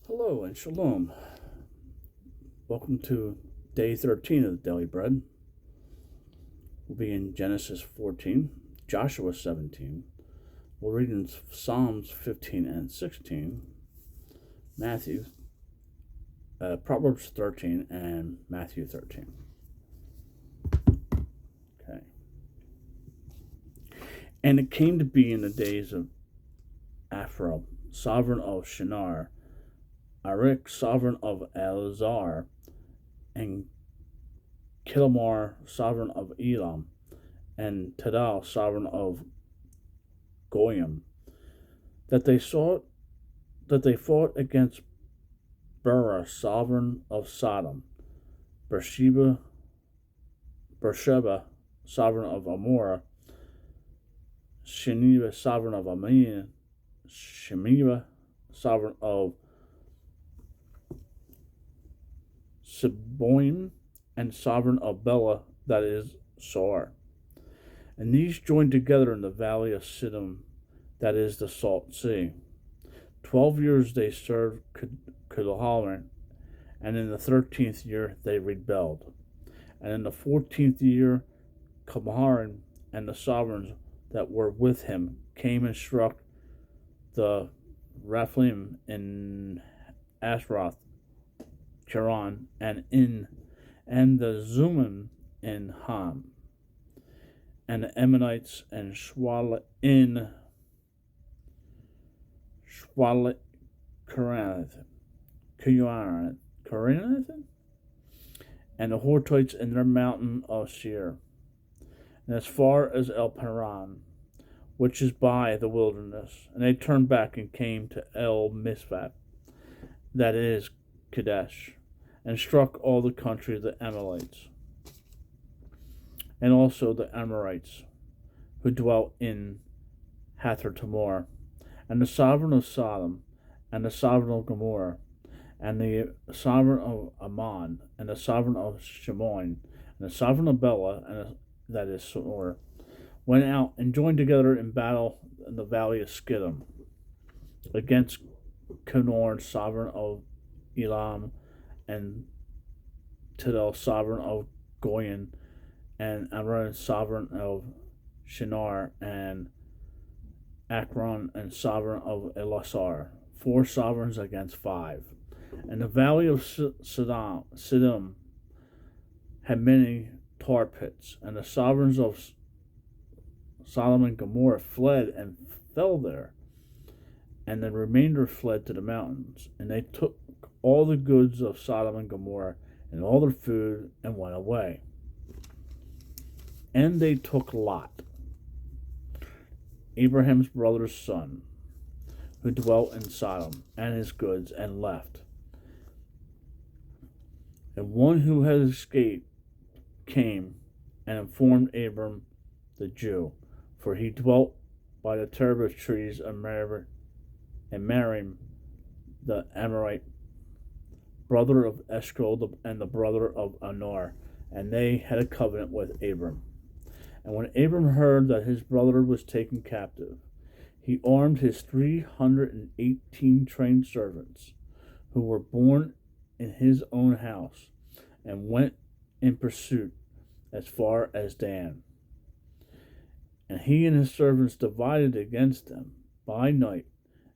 Hello and shalom. Welcome to day 13 of the Daily Bread. We'll be in Genesis 14, Joshua 17. We'll read in Psalms 15 and 16, Matthew, Proverbs 13, and Matthew 13. Okay. And it came to be in the days of Ephraim, sovereign of Shinar, Arik, sovereign of Elazar, and Kilmar, sovereign of Elam, and Tidal, sovereign of Goyim, that they fought against Bera, sovereign of Sodom, Beersheba, sovereign of Amorah, Sheniba, sovereign of Ammon, Shemiba, sovereign of Seboim, and sovereign of Bela, that is Sor. And these joined together in the valley of Siddim, that is the Salt Sea. 12 years they served Kedorlaomer, and in the 13th year they rebelled. And in the 14th year, Kamharan and the sovereigns that were with him came and struck the Rephaim in Ashroth, Charan, and the Zumim in Ham, and the Ammonites in Shwalath, and the Hortites in their mountain of Seir, and as far as El Paran, which is by the wilderness. And they turned back and came to El Mishpat, that is Kadesh, and struck all the country of the Amalekites, and also the Amorites, who dwelt in Hather-Tamar, and the sovereign of Sodom, and the sovereign of Gomorrah, and the sovereign of Ammon, and the sovereign of Shimon, and the sovereign of Bela, and that is Sor, went out and joined together in battle in the valley of Skiddim against Kedar, sovereign of Elam, and Tidal, sovereign of Goyen, and Amram, sovereign of Shinar, and Akron, and sovereign of Elasar. 4 sovereigns against 5. And the valley of Siddim had many tar pits, and the sovereigns of Sodom and Gomorrah fled and fell there, and the remainder fled to the mountains. And they took all the goods of Sodom and Gomorrah and all their food and went away. And they took Lot, Abraham's brother's son, who dwelt in Sodom, and his goods, and left. And one who had escaped came and informed Abram the Jew, for he dwelt by the terebinth trees of Marim, the Amorite, brother of Eshcol, and the brother of Anor, and they had a covenant with Abram. And when Abram heard that his brother was taken captive, he armed his 318 trained servants, who were born in his own house, and went in pursuit as far as Dan. And he and his servants divided against them by night,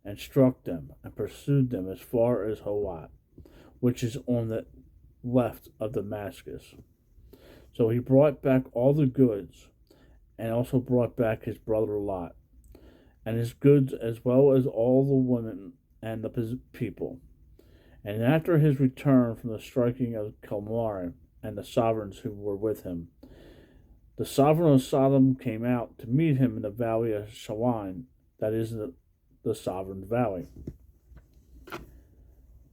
and struck them, and pursued them as far as Hawat, which is on the left of Damascus. So he brought back all the goods, and also brought back his brother Lot, and his goods, as well as all the women and the people. And after his return from the striking of Kilmar and the sovereigns who were with him, the sovereign of Sodom came out to meet him in the valley of Shawan, that is the sovereign valley.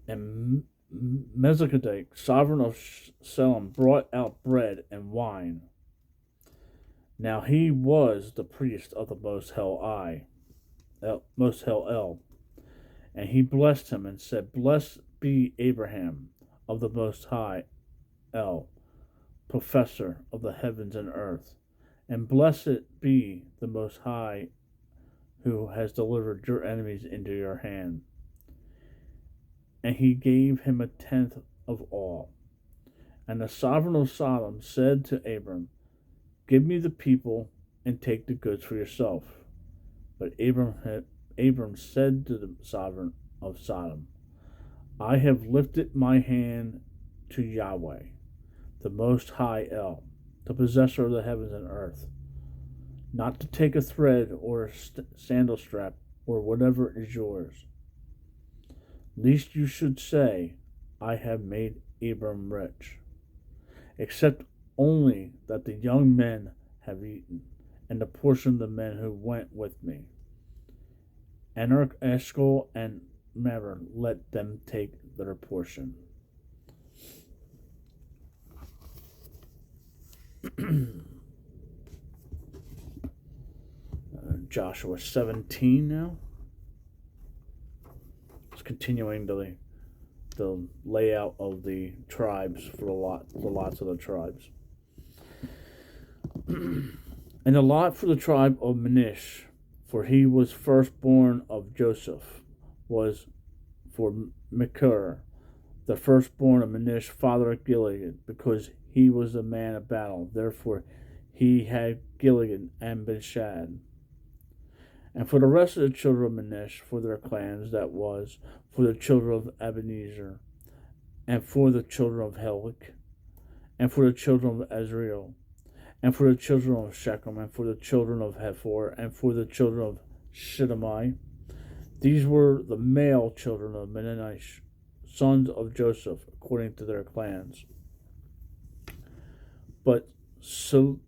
And Melchizedek, sovereign of Salem, brought out bread and wine. Now he was the priest of the Most Hell El, and he blessed him and said, Blessed be Abraham of the Most High El, professor of the heavens and earth, and blessed be the Most High who has delivered your enemies into your hand. and he gave him a tenth of all. And the sovereign of Sodom said to Abram, give me the people and take the goods for yourself. But Abram said to the sovereign of Sodom, I have lifted my hand to Yahweh, the Most High El, the possessor of the heavens and earth, not to take a thread or a sandal strap or whatever is yours, lest you should say, I have made Abram rich, except only that the young men have eaten, and the portion of the men who went with me. And Eshcol and Mamre, let them take their portion. Joshua 17 now. It's continuing the layout of the tribes for the lots of the tribes. And the lot for the tribe of Manasseh, for he was firstborn of Joseph, was for Machir, the firstborn of Manasseh, father of Gilead, because he was a man of battle. Therefore he had Gilead and Benshad. And for the rest of the children of Manasseh, for their clans, that was, for the children of Ebenezer, and for the children of Helik, and for the children of Azriel, and for the children of Shechem, and for the children of Hephor, and for the children of Shittimai. These were the male children of Manasseh, sons of Joseph, according to their clans. But Salat,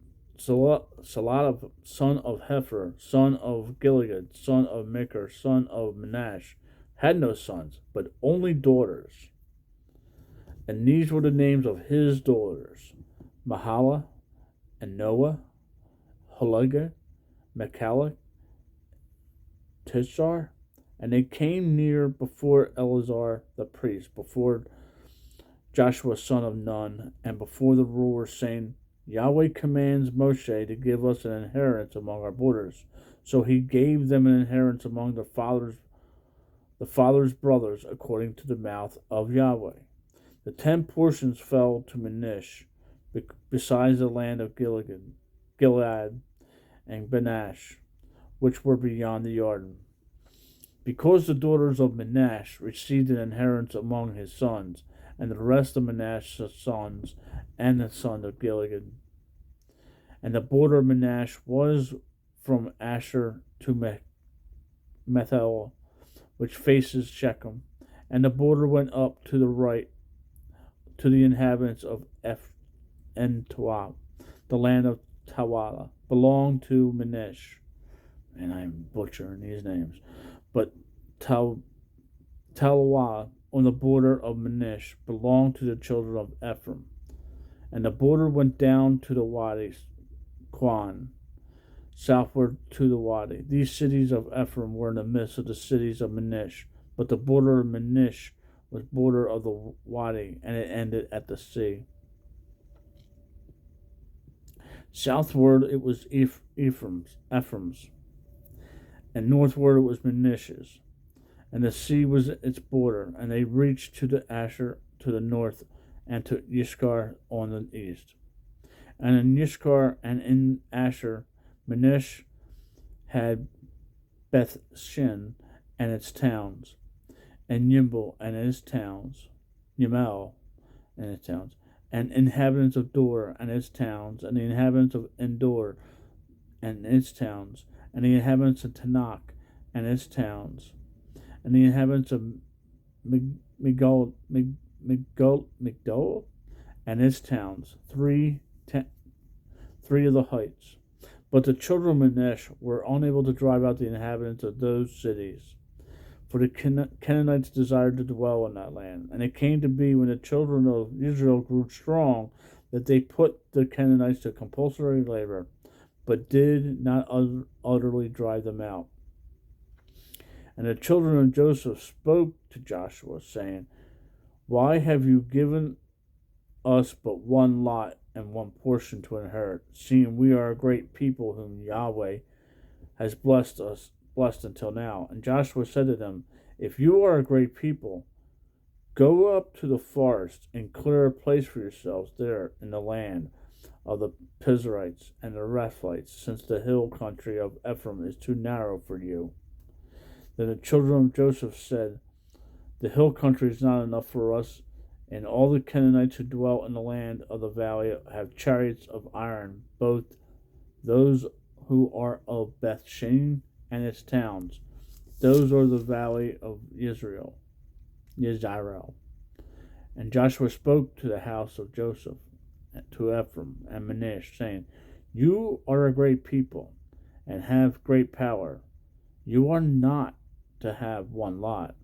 son of Hefer, son of Gilead, son of Machir, son of Manasseh, had no sons, but only daughters. And these were the names of his daughters: Mahala, and Noah, Holiga, Mechala, Tishar. And they came near before Eleazar the priest, before Joshua son of Nun, and before the rulers, saying, Yahweh commands Moshe to give us an inheritance among our borders. So he gave them an inheritance among the father's brothers, according to the mouth of Yahweh. The 10 portions fell to Manasseh, besides the land of Gilead and Benash, which were beyond the Jordan, because the daughters of Manasseh received an inheritance among his sons, and the rest of Manasseh's sons, and the son of Gilead. And the border of Manasseh was from Asher to Bethel, which faces Shechem, and the border went up to the right to the inhabitants of Toab. The land of Tawala belonged to Manasseh, and I'm butchering these names, but Talawa on the border of Manasseh belonged to the children of Ephraim. And the border went down to the Wadi Quan, southward to the Wadi. These cities of Ephraim were in the midst of the cities of Manasseh, but the border of Manasseh was border of the Wadi, and it ended at the sea. Southward it was Ephraim's, and northward it was Manasseh's, and the sea was its border, and they reached to the Asher to the north, and to Yishkar on the east. And in Yishkar and in Asher, Manasseh had Beth Shin and its towns, and Yimbal and its towns, Yimel and its towns, and inhabitants of Dor and its towns, and the inhabitants of Endor and its towns, and the inhabitants of Tanakh and its towns, and the inhabitants of Migdol and its towns, three of the heights. But the children of Manasseh were unable to drive out the inhabitants of those cities, for the Canaanites desired to dwell in that land. And it came to be, when the children of Israel grew strong, that they put the Canaanites to compulsory labor, but did not utterly drive them out. And the children of Joseph spoke to Joshua, saying, Why have you given us but one lot and one portion to inherit, seeing we are a great people whom Yahweh has blessed until now? And Joshua said to them, If you are a great people, Go up to the forest and clear a place for yourselves there in the land of the Pizrites and the Rephaites, since the hill country of Ephraim is too narrow for you. Then the children of Joseph said, the hill country is not enough for us, and all the Canaanites who dwell in the land of the valley have chariots of iron, both those who are of Beth Shean and its towns. Those are the valley of Yisrael. And Joshua spoke to the house of Joseph, to Ephraim and Manasseh, saying, you are a great people, and have great power. You are not to have one lot.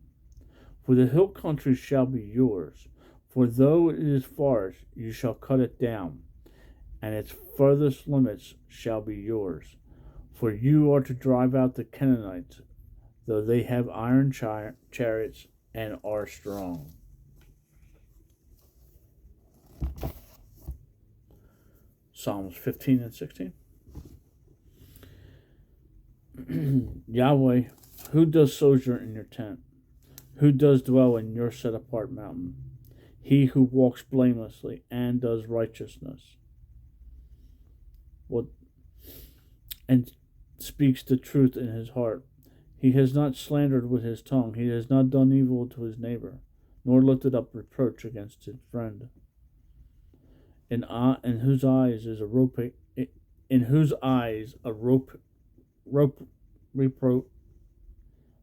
For the hill country shall be yours, for though it is forest, you shall cut it down, and its furthest limits shall be yours. For you are to drive out the Canaanites, though they have iron chariots and are strong. Psalms 15 and 16. Yahweh, who does sojourn in your tent? Who does dwell in your set-apart mountain? He who walks blamelessly and does righteousness, and speaks the truth in his heart. He has not slandered with his tongue. He has not done evil to his neighbor, nor lifted up reproach against his friend. In whose eyes a reproach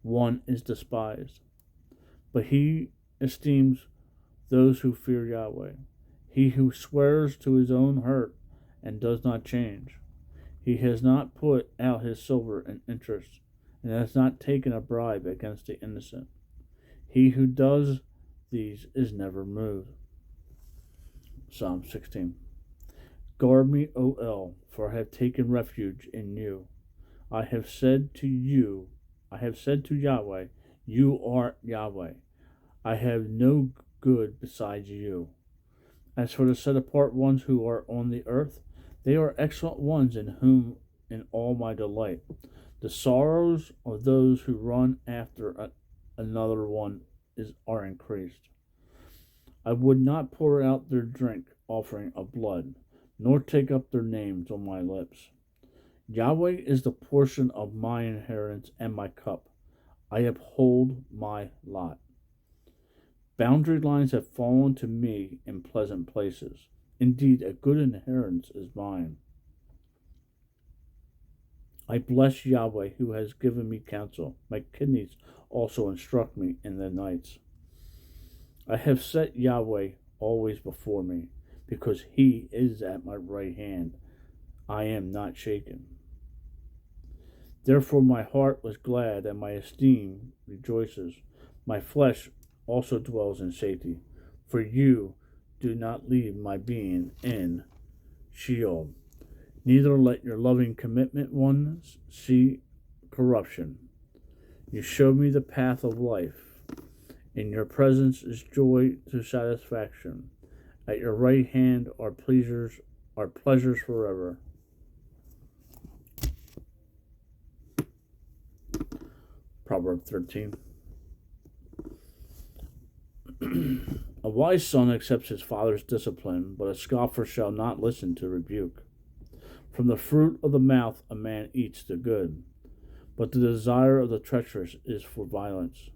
one is despised. But he esteems those who fear Yahweh. He who swears to his own hurt and does not change. He has not put out his silver in interest, and has not taken a bribe against the innocent. He who does these is never moved. Psalm 16. Guard me, O El, for I have taken refuge in you. I have said to Yahweh, you are Yahweh. I have no good besides you. As for the set-apart ones who are on the earth, they are excellent ones in whom in all my delight. The sorrows of those who run after another one are increased. I would not pour out their drink offering of blood, nor take up their names on my lips. Yahweh is the portion of my inheritance and my cup. I uphold my lot. Boundary lines have fallen to me in pleasant places. Indeed, a good inheritance is mine. I bless Yahweh who has given me counsel. My kidneys also instruct me in the nights. I have set Yahweh always before me, because he is at my right hand. I am not shaken. Therefore my heart was glad, and my esteem rejoices. My flesh also dwells in safety, for you do not leave my being in Sheol. Neither let your loving commitment ones see corruption. You show me the path of life. In your presence is joy to satisfaction. At your right hand are pleasures forever. Proverb 13. A wise son accepts his father's discipline, but a scoffer shall not listen to rebuke. From the fruit of the mouth a man eats the good, but the desire of the treacherous is for violence.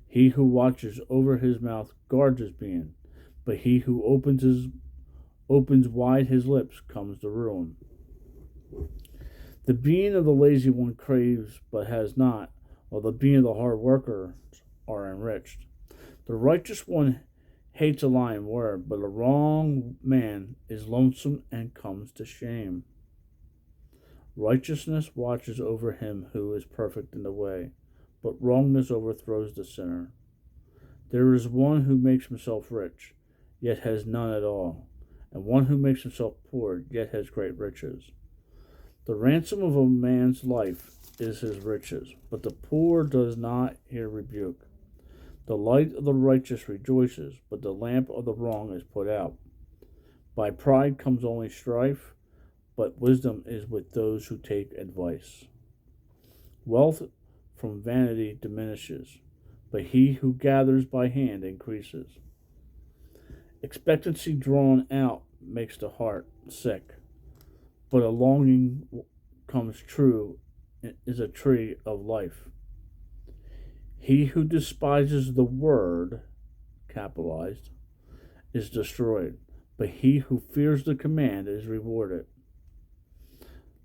He who watches over his mouth guards his being, but he who opens wide his lips comes to ruin. The being of the lazy one craves but has not, while the being of the hard workers are enriched. The righteous one hates a lying word, but a wrong man is lonesome and comes to shame. Righteousness watches over him who is perfect in the way, but wrongness overthrows the sinner. There is one who makes himself rich, yet has none at all, and one who makes himself poor, yet has great riches. The ransom of a man's life is his riches, but the poor does not hear rebuke. The light of the righteous rejoices, but the lamp of the wrong is put out. By pride comes only strife, but wisdom is with those who take advice. Wealth from vanity diminishes, but he who gathers by hand increases. Expectancy drawn out makes the heart sick, but a longing comes true is a tree of life. He who despises the word, capitalized, is destroyed, but he who fears the command is rewarded.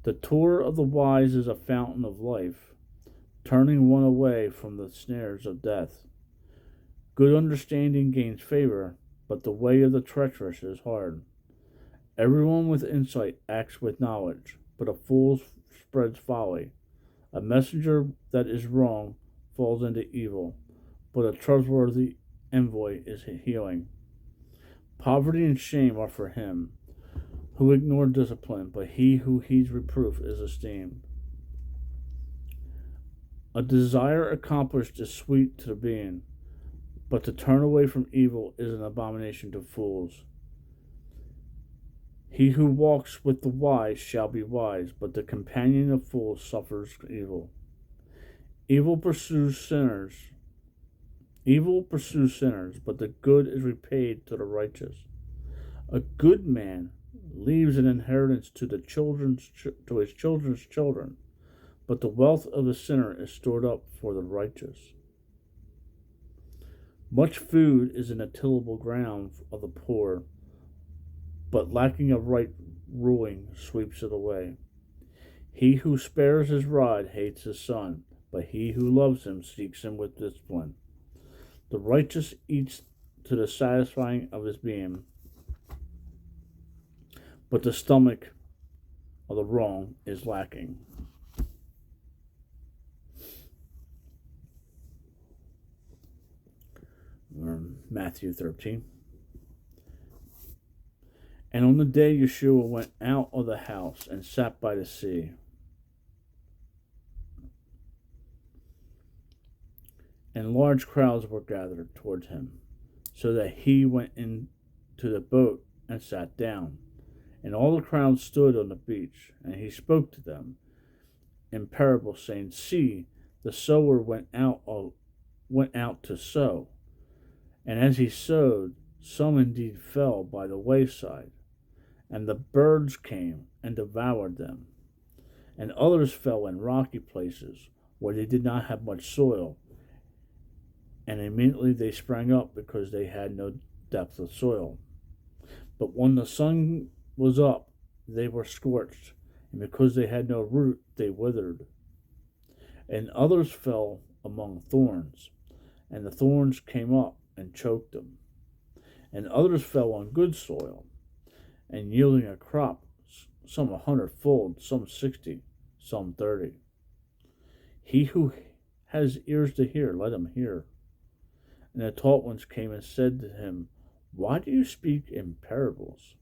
The Torah of the wise is a fountain of life, turning one away from the snares of death. Good understanding gains favor, but the way of the treacherous is hard. Everyone with insight acts with knowledge, but a fool spreads folly. A messenger that is wrong falls into evil, but a trustworthy envoy is healing. Poverty and shame are for him who ignore discipline, but he who heeds reproof is esteemed. A desire accomplished is sweet to the being, but to turn away from evil is an abomination to fools. He who walks with the wise shall be wise, but the companion of fools suffers evil. Evil pursues sinners, but the good is repaid to the righteous. A good man leaves an inheritance to his children's children, but the wealth of the sinner is stored up for the righteous. Much food is an tillable ground of the poor, but lacking of right ruling sweeps it away. He who spares his rod hates his son, but he who loves him seeks him with discipline. The righteous eats to the satisfying of his being, but the stomach of the wrong is lacking. Matthew 13. And on the day Yeshua went out of the house and sat by the sea, and large crowds were gathered towards him, so that he went into the boat and sat down. And all the crowd stood on the beach, and he spoke to them in parables, saying, See, the sower went out to sow. And as he sowed, some indeed fell by the wayside, and the birds came and devoured them. And others fell in rocky places, where they did not have much soil, and immediately they sprang up because they had no depth of soil. But when the sun was up, they were scorched, and because they had no root, they withered. And others fell among thorns, and the thorns came up and choked them. And others fell on good soil, and yielding a crop, some 100-fold, some 60, some 30. He who has ears to hear, let him hear. And the taught ones came and said to him, Why do you speak in parables?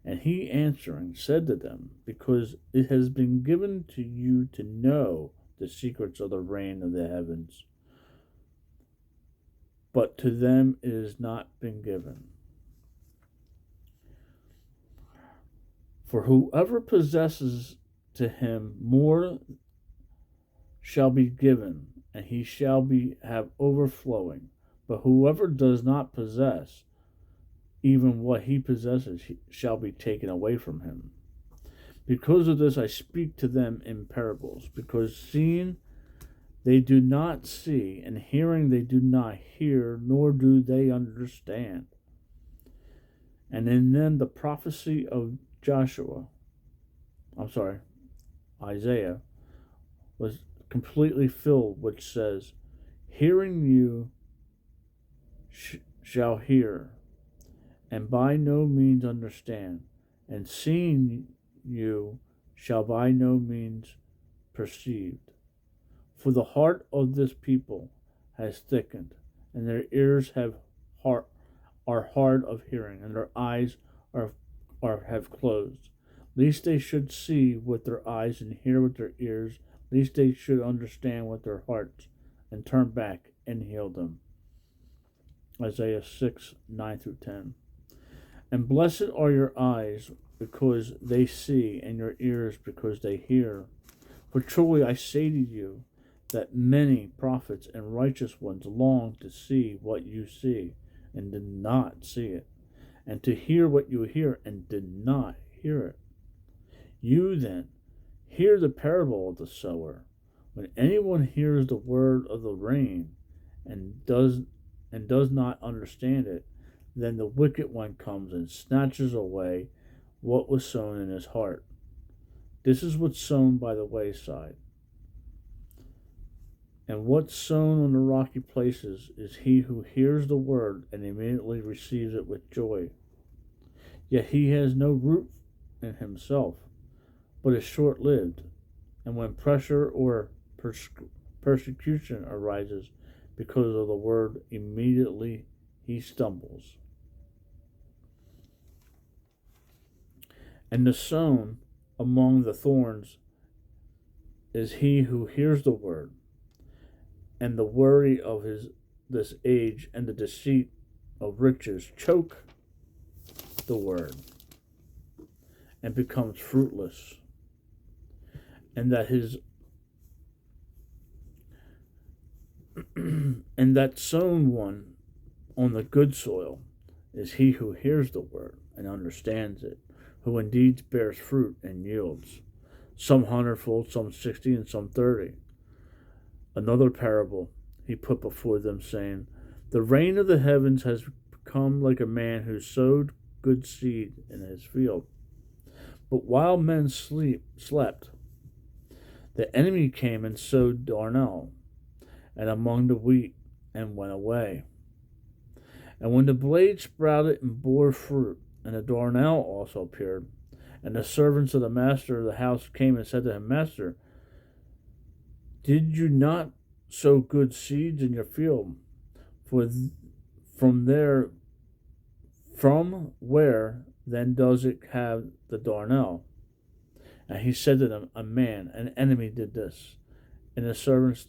And he answering said to them, Because it has been given to you to know the secrets of the reign of the heavens, but to them it has not been given. For whoever possesses, to him more shall be given, and he shall have overflowing. But whoever does not possess, even what he possesses shall be taken away from him. Because of this I speak to them in parables, because seeing they do not see, and hearing they do not hear, nor do they understand. And then the prophecy of Isaiah was completely filled, which says, Hearing you shall hear, and by no means understand, and seeing you shall by no means perceived. For the heart of this people has thickened, and their ears are hard of hearing, and their eyes have closed, lest they should see with their eyes and hear with their ears, lest they should understand with their hearts and turn back and heal them. Isaiah 6, 9-10. And blessed are your eyes because they see, and your ears because they hear. For truly I say to you, that many prophets and righteous ones long to see what you see and did not see it, and to hear what you hear and did not hear it. You then hear the parable of the sower. When anyone hears the word of the rain and does not understand it, then the wicked one comes and snatches away what was sown in his heart. This is what's sown by the wayside. And what's sown on the rocky places is he who hears the word and immediately receives it with joy. Yet he has no root in himself, but is short-lived, and when pressure or persecution arises because of the word, immediately he stumbles. And the sown among the thorns is he who hears the word, and the worry of this age and the deceit of riches choke the word and becomes fruitless, and that sown one on the good soil is he who hears the word and understands it, who indeed bears fruit and yields, some 100-fold, some 60, and some 30. Another parable he put before them, saying, The reign of the heavens has become like a man who sowed good seed in his field. But while men slept, the enemy came and sowed darnel and among the wheat and went away. And when the blade sprouted and bore fruit, and the darnel also appeared, and the servants of the master of the house came and said to him, Master, did you not sow good seeds in your field? From where then does it have the darnel? And he said to them, A man, an enemy, did this. And the servants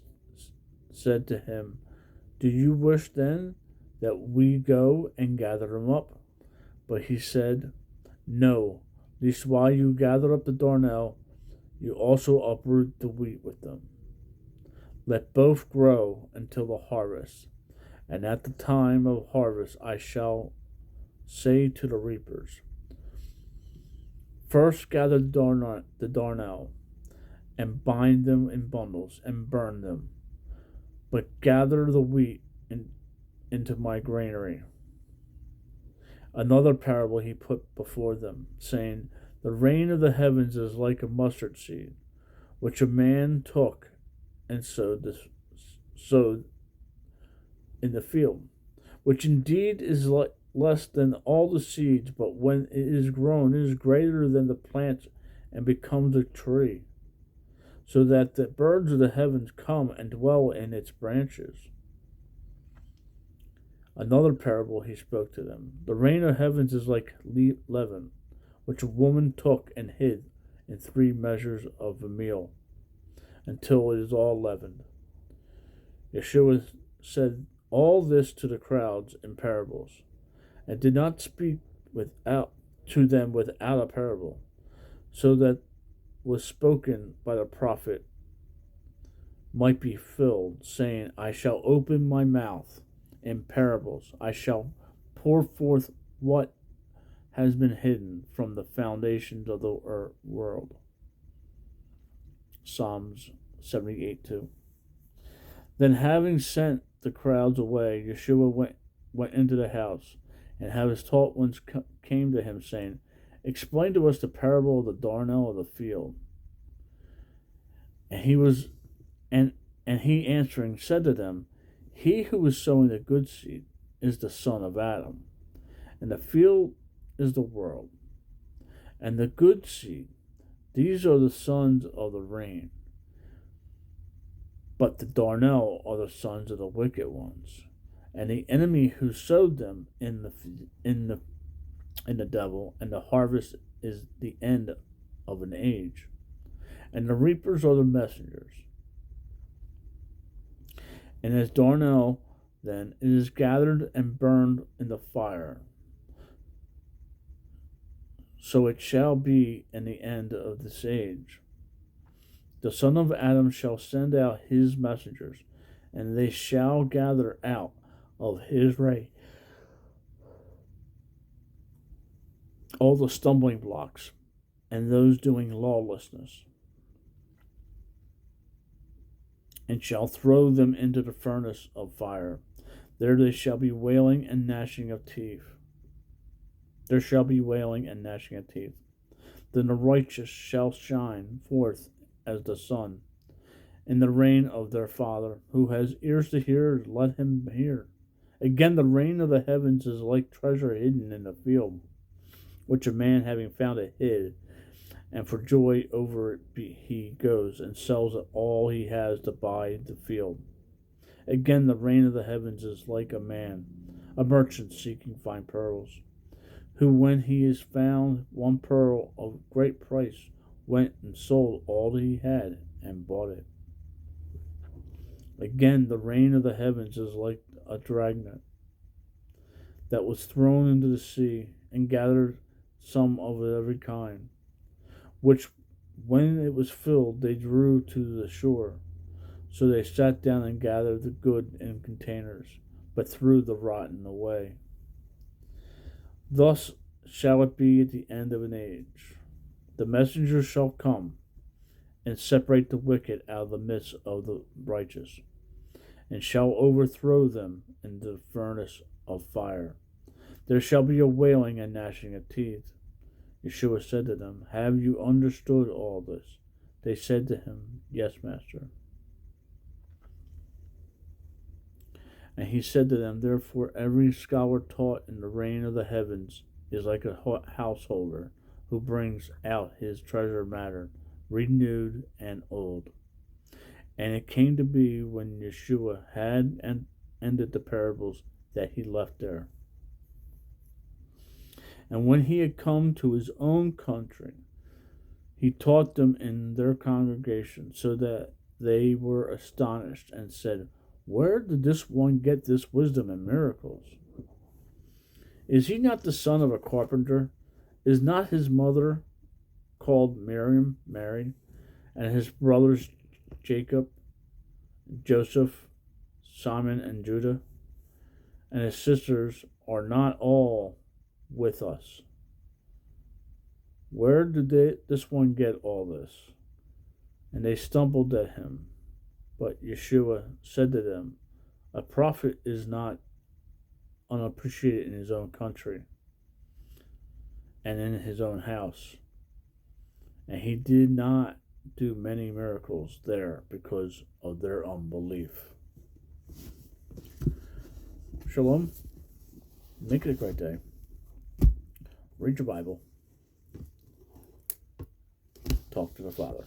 said to him, Do you wish then that we go and gather them up? But he said, No, lest while you gather up the darnel, you also uproot the wheat with them. Let both grow until the harvest. And at the time of harvest I shall say to the reapers, First gather the darnel, and bind them in bundles, and burn them. But gather the wheat into my granary. Another parable he put before them, saying, The reign of the heavens is like a mustard seed, which a man took and sowed in the field, which indeed is less than all the seeds, but when it is grown, it is greater than the plants and becomes a tree, so that the birds of the heavens come and dwell in its branches. Another parable he spoke to them. The reign of heavens is like leaven, which a woman took and hid in 3 measures of meal, until it is all leavened. Yeshua said all this to the crowds in parables, and did not speak to them without a parable, so that was spoken by the prophet might be filled, saying, I shall open my mouth in parables. I shall pour forth what has been hidden from the foundations of the world. Psalms 78:2. Then having sent the crowds away, Yeshua went into the house, and his taught ones came to him, saying, Explain to us the parable of the darnel of the field. And he answering said to them, He who is sowing the good seed is the son of Adam, and the field is the world. And the good seed, these are the sons of the rain, but the darnel are the sons of the wicked ones. And the enemy who sowed them in the devil, and the harvest is the end of an age. And the reapers are the messengers. And as darnel, then, it is gathered and burned in the fire. So it shall be in the end of this age. The Son of Adam shall send out his messengers, and they shall gather out of his way all the stumbling blocks and those doing lawlessness, and shall throw them into the furnace of fire. There they shall be wailing and gnashing of teeth. There shall be wailing and gnashing of teeth. Then the righteous shall shine forth as the sun in the reign of their Father. Who has ears to hear, let him hear. Again, the reign of the heavens is like treasure hidden in a field, which a man having found it hid, and for joy over it he goes and sells all he has to buy the field. Again, the reign of the heavens is like a merchant seeking fine pearls, who, when he has found one pearl of great price, went and sold all that he had and bought it. Again, the reign of the heavens is like a dragnet that was thrown into the sea and gathered some of every kind, which, when it was filled, they drew to the shore. So they sat down and gathered the good in containers, but threw the rotten away. Thus shall it be at the end of an age. The messengers shall come and separate the wicked out of the midst of the righteous, and shall overthrow them in the furnace of fire. There shall be a wailing and gnashing of teeth. Yeshua said to them, Have you understood all this? They said to him, Yes, Master. And he said to them, Therefore every scholar taught in the reign of the heavens is like a householder who brings out his treasure matter, renewed and old. And it came to be when Yeshua had ended the parables that he left there. And when he had come to his own country, he taught them in their congregation, so that they were astonished and said, Where did this one get this wisdom and miracles? Is he not the son of a carpenter? Is not his mother called Mary, and his brothers Jacob, Joseph, Simon, and Judah? And his sisters are not all with us? Where did this one get all this? And they stumbled at him. But Yeshua said to them, A prophet is not unappreciated in his own country and in his own house. And he did not do many miracles there because of their unbelief. Shalom. Make it a great day. Read your Bible. Talk to the Father.